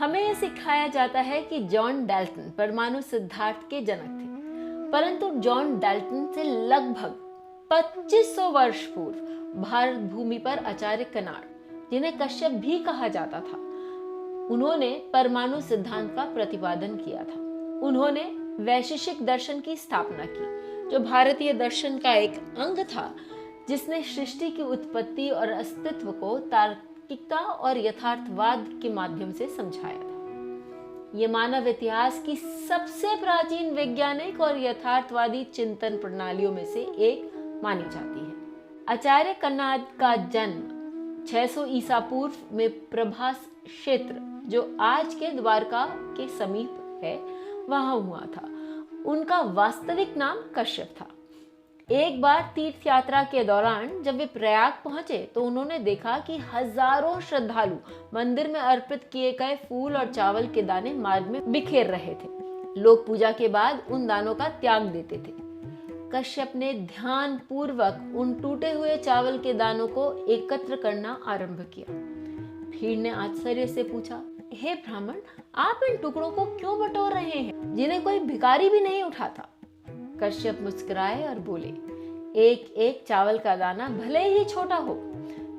हमें यह सिखाया जाता है कि जॉन डाल्टन परमाणु सिद्धांत के जनक थे, परंतु जॉन डाल्टन से लगभग 2500 वर्ष पूर्व भारत भूमि पर आचार्य कनाड, जिन्हें कश्यप भी कहा जाता था, उन्होंने परमाणु सिद्धांत का प्रतिपादन किया था। उन्होंने वैशेषिक दर्शन की स्थापना की, जो भारतीय दर्शन का एक अंग था, जिसने सृष्टि की उत्पत्ति और अस्तित्व को तार्किकता और यथार्थवाद के माध्यम से समझाया था। ये मानव इतिहास की सबसे प्राचीन वैज्ञानिक और यथार्थवादी चिंतन प्रणालियों में से एक मानी जाती है। आचार्य कनाद का जन्म 600 ईसा पूर्व में प्रभास क्षेत्र, जो आज के द्वारका के समीप है, वहां हुआ था। उनका वास्तविक नाम कश्यप था। एक बार तीर्थ यात्रा के दौरान जब वे प्रयाग पहुंचे तो उन्होंने देखा कि हजारों श्रद्धालु मंदिर में अर्पित किए गए फूल और चावल के दाने मार्ग में बिखेर रहे थे। लोग पूजा के बाद उन दानों का त्याग देते थे। कश्यप ने ध्यान पूर्वक उन टूटे हुए चावल के दानों को एकत्र करना आरंभ किया। भीड़ ने आश्चर्य से पूछा, हे ब्राह्मण, आप इन टुकड़ों को क्यों बटोर रहे हैं, जिन्हें कोई भिखारी भी नहीं उठाता? कश्यप मुस्कुराए और बोले, एक एक चावल का दाना भले ही छोटा हो,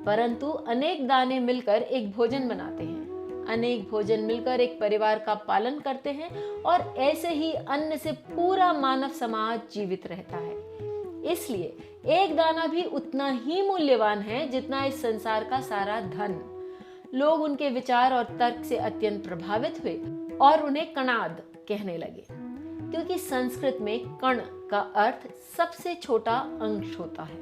परंतु अनेक दाने मिलकर एक भोजन बनाते हैं। अनेक भोजन मिलकर एक परिवार का पालन करते हैं और ऐसे ही अन्न से पूरा मानव समाज जीवित रहता है। इसलिए एक दाना भी उतना ही मूल्यवान है जितना इस संसार का सारा धन। लोग उनके विचार और तर्क से अत्यंत प्रभावित हुए और उन्हें कणाद कहने लगे, क्योंकि संस्कृत में कण का अर्थ सबसे छोटा अंश होता है।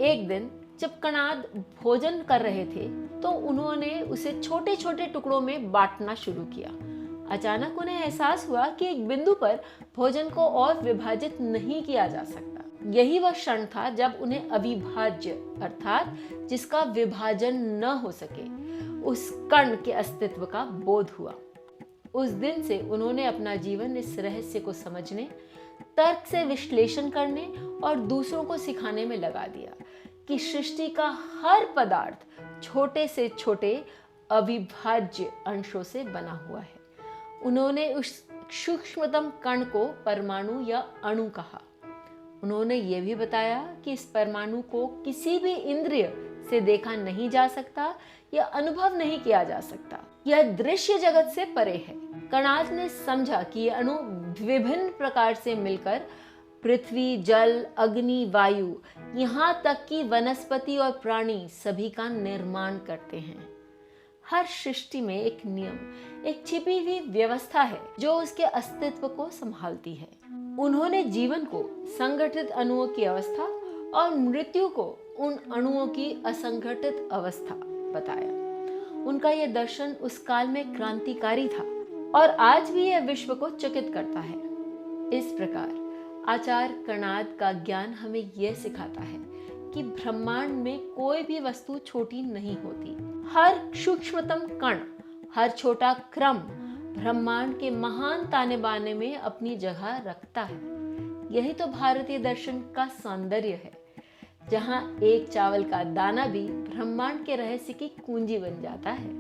एक दिन जब कणाद भोजन कर रहे थे तो उन्होंने उसे छोटे छोटे टुकड़ों में बांटना शुरू किया। अचानक उन्हें एहसास हुआ कि एक बिंदु पर भोजन को और विभाजित नहीं किया जा सकता। यही वह क्षण था जब उन्हें अविभाज्य अर्थात जिसका विभाजन न हो सके, उस कण के अस्तित्व का बोध हुआ। उस दिन से उन्होंने अपना जीवन इस रहस्य को समझने, तर्क से विश्लेषण करने और दूसरों को सिखाने में लगा दिया कि सृष्टि का हर पदार्थ छोटे से छोटे अविभाज्य अंशों से बना हुआ है। उन्होंने उस सूक्ष्मतम कण को परमाणु या अणु कहा। उन्होंने ये भी बताया कि इस परमाणु को किसी भी इंद्रिय से देखा नहीं जा सकता या अनुभव नहीं किया जा सकता। यह दृश्य जगत से परे है। कणाद ने समझा कि ये अणु विभिन्न प्रकार से मिलकर पृथ्वी, जल, अग्नि, वायु, यहाँ तक कि वनस्पति और प्राणी सभी का निर्माण करते हैं। हर सृष्टि में एक नियम, एक छिपी हुई व्यवस्था है जो उसके अस्तित्व को संभालती है। उन्होंने जीवन को संगठित अणुओं की अवस्था और मृत्यु को उन अणुओं की असंगठित अवस्था बताया। उनका यह दर्शन उस काल में क्रांतिकारी था और आज भी यह विश्व को चकित करता है। इस प्रकार आचार्य कणाद का ज्ञान हमें यह सिखाता है कि ब्रह्मांड में कोई भी वस्तु छोटी नहीं होती। हर सूक्ष्मतम कण, हर छोटा क्रम ब्रह्मांड के महान ताने बाने में अपनी जगह रखता है। यही तो भारतीय दर्शन का सौंदर्य है, जहां एक चावल का दाना भी ब्रह्मांड के रहस्य की कुंजी बन जाता है।